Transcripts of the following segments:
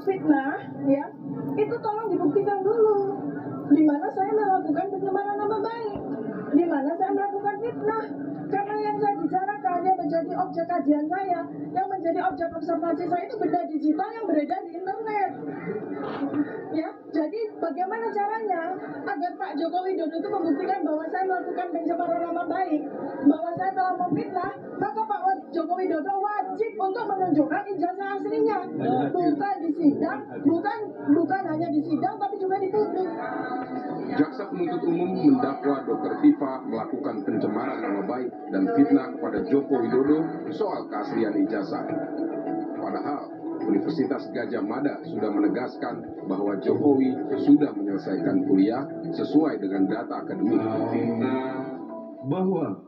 fitnah, ya, itu tolong dibuktikan dulu. Di mana saya melakukan pencemaran nama baik, di mana saya melakukan fitnah. Karena yang saya bicarakan yang menjadi objek kajian saya, yang menjadi objek observasi saya itu benda digital yang beredar di internet. Ya, jadi bagaimana caranya agar Pak Joko Widodo itu membuktikan bahwa saya melakukan pencemaran nama baik, bahwa saya telah memfitnah, maka Pak Joko Widodo wajib untuk menunjukkan ijazah aslinya, bukan di sidang, bukan hanya di sidang, tapi juga di publik. Jaksa penuntut umum mendakwa Dr. Tifa melakukan pencemaran nama baik dan fitnah kepada Joko Widodo soal keaslian ijazah. Padahal Universitas Gadjah Mada sudah menegaskan bahwa Jokowi sudah menyelesaikan kuliah sesuai dengan data akademik. Bahwa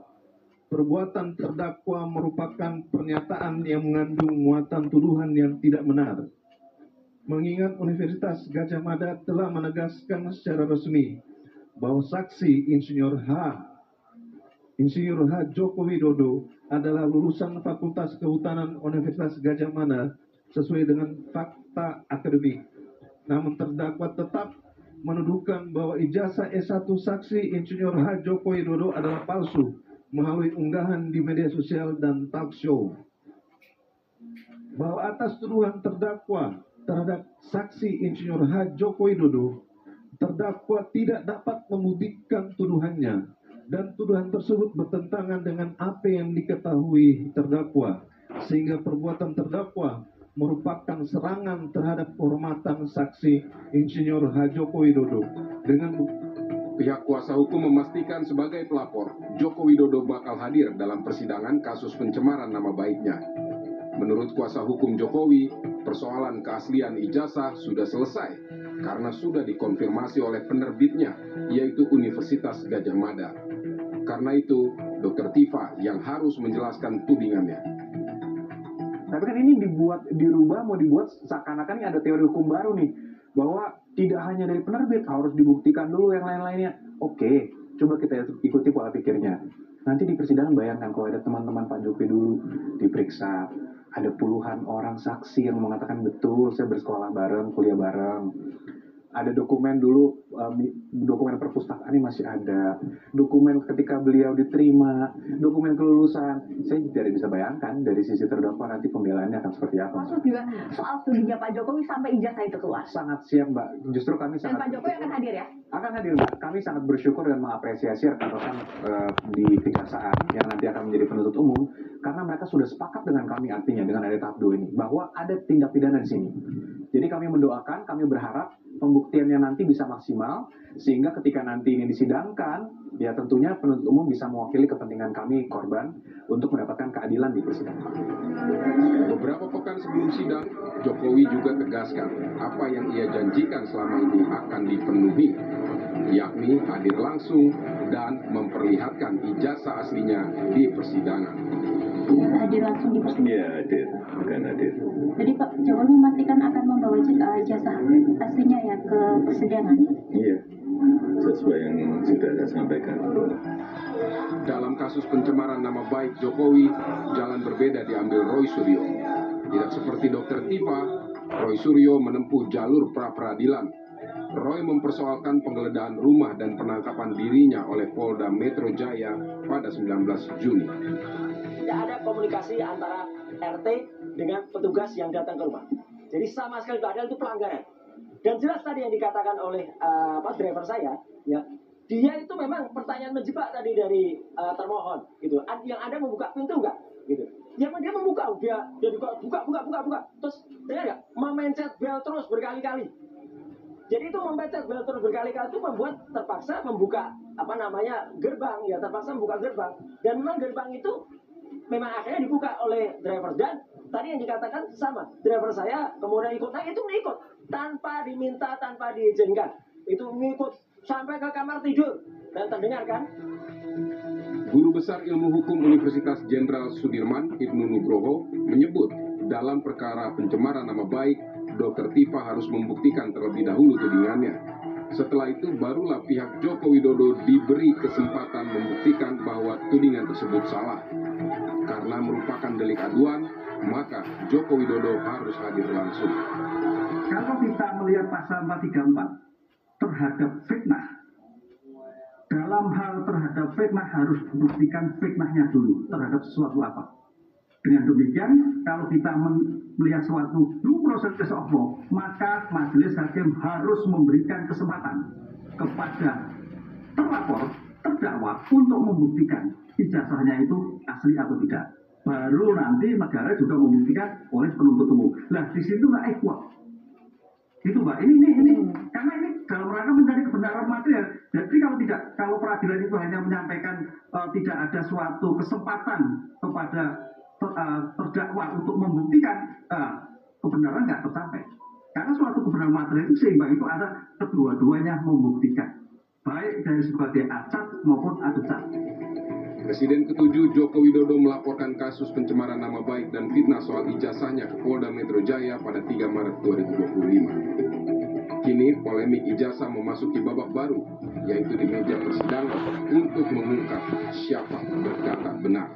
perbuatan terdakwa merupakan pernyataan yang mengandung muatan tuduhan yang tidak benar. Mengingat Universitas Gadjah Mada telah menegaskan secara resmi bahwa saksi Insinyur H. Joko Widodo adalah lulusan Fakultas Kehutanan Universitas Gadjah Mada sesuai dengan fakta akademik. Namun terdakwa tetap menuduhkan bahwa ijazah S1 saksi Insinyur H. Joko Widodo adalah palsu melalui unggahan di media sosial dan talk show. Bahwa atas tuduhan terdakwa terhadap saksi Insinyur H. Joko Widodo, terdakwa tidak dapat membuktikan tuduhannya dan tuduhan tersebut bertentangan dengan apa yang diketahui terdakwa, sehingga perbuatan terdakwa merupakan serangan terhadap kehormatan saksi Insinyur H. Joko Widodo. Dengan Pihak kuasa hukum memastikan sebagai pelapor, Joko Widodo bakal hadir dalam persidangan kasus pencemaran nama baiknya. Menurut kuasa hukum Jokowi, persoalan keaslian ijazah sudah selesai karena sudah dikonfirmasi oleh penerbitnya, yaitu Universitas Gadjah Mada. Karena itu, Dr. Tifa yang harus menjelaskan tudingannya. Tapi kan ini dirubah, mau dibuat seakan-akan ini ada teori hukum baru nih, bahwa tidak hanya dari penerbit, harus dibuktikan dulu yang lain-lainnya. Oke, coba kita ikuti pola pikirnya. Nanti di persidangan bayangkan kalau ada teman-teman Pak Jokowi dulu diperiksa, ada puluhan orang saksi yang mengatakan betul saya bersekolah bareng, kuliah bareng. Ada dokumen dulu, dokumen perpustakaan ini masih ada, dokumen ketika beliau diterima, dokumen kelulusan. Saya tidak bisa bayangkan dari sisi terdakwa nanti pembelaannya akan seperti apa. Maksud juga soal studinya Pak Jokowi sampai ijazah itu keluar. Sangat siap, Mbak. Justru kami sangat. Dan Pak Jokowi akan hadir ya? Akan hadir, Mbak. Kami sangat bersyukur dan mengapresiasi rekan-rekan di kejaksaan yang nanti akan menjadi penuntut umum, karena mereka sudah sepakat dengan kami, artinya dengan ada tahap 2 ini, bahwa ada tindak pidana di sini. Jadi kami mendoakan, kami berharap pembuktiannya nanti bisa maksimal, sehingga ketika nanti ini disidangkan, ya tentunya penuntut umum bisa mewakili kepentingan kami korban untuk mendapatkan keadilan di persidangan. Beberapa pekan sebelum sidang, Jokowi juga tegaskan apa yang ia janjikan selama ini akan dipenuhi, yakni hadir langsung dan memperlihatkan ijazah aslinya di persidangan. Hadir langsung di persidangan? Iya, hadir, akan hadir. Jadi Pak Jokowi memastikan akan membawa ijazah aslinya ya ke persidangan? Iya, sesuai yang sudah saya sampaikan. Dalam kasus pencemaran nama baik Jokowi, jalan berbeda diambil Roy Suryo. Tidak seperti Dr. Tifa, Roy Suryo menempuh jalur pra-peradilan. Roy mempersoalkan penggeledahan rumah dan penangkapan dirinya oleh Polda Metro Jaya pada 19 Juni. Tidak ada komunikasi antara RT dengan petugas yang datang ke rumah. Jadi sama sekali tidak ada, itu pelanggaran. Dan jelas tadi yang dikatakan oleh driver saya, ya, dia itu memang pertanyaan menjebak tadi dari termohon, gitu. Yang ada membuka pintu enggak, gitu. Yang dia membuka, dia buka, terus dengar nggak? Memencet bel terus berkali-kali. Jadi itu memencet bel terus berkali-kali itu membuat terpaksa membuka gerbang, ya terpaksa membuka gerbang. Dan memang gerbang itu memang akhirnya dibuka oleh driver, dan tadi yang dikatakan sama, driver saya kemudian ikut, nah itu ngikut tanpa diminta, tanpa diizinkan, itu ngikut sampai ke kamar tidur dan terdengar kan. Guru Besar Ilmu Hukum Universitas Jenderal Sudirman, Ibnu Nugroho, menyebut dalam perkara pencemaran nama baik, Dr. Tifa harus membuktikan terlebih dahulu tudingannya. Setelah itu barulah pihak Joko Widodo diberi kesempatan membuktikan bahwa tudingan tersebut salah. Karena merupakan delik aduan, maka Joko Widodo harus hadir langsung. Kalau kita melihat pasal 434 terhadap fitnah, dalam hal terhadap fitnah harus membuktikan fitnahnya dulu terhadap sesuatu apa. Dengan demikian, kalau kita melihat suatu due process of law, maka majelis hakim harus memberikan kesempatan kepada terlapor, terdakwa untuk membuktikan ijazahnya itu asli atau tidak. Baru nanti negara juga membuktikan oleh penuntut umum. Nah, di situ nggak equal. Itu Mbak, ini karena ini dalam rangka mencari kebenaran material. Jadi kalau peradilan itu hanya menyampaikan tidak ada suatu kesempatan kepada terdakwa untuk membuktikan, kebenaran nggak tercapai. Karena suatu kebenaran material itu seimbang, itu ada kedua-duanya membuktikan, baik dari sebagai acat maupun aducat. Presiden ke-7 Joko Widodo melaporkan kasus pencemaran nama baik dan fitnah soal ijazahnya ke Polda Metro Jaya pada 3 Maret 2025. Kini polemik ijazah memasuki babak baru, yaitu di meja persidangan untuk mengungkap siapa berkata benar.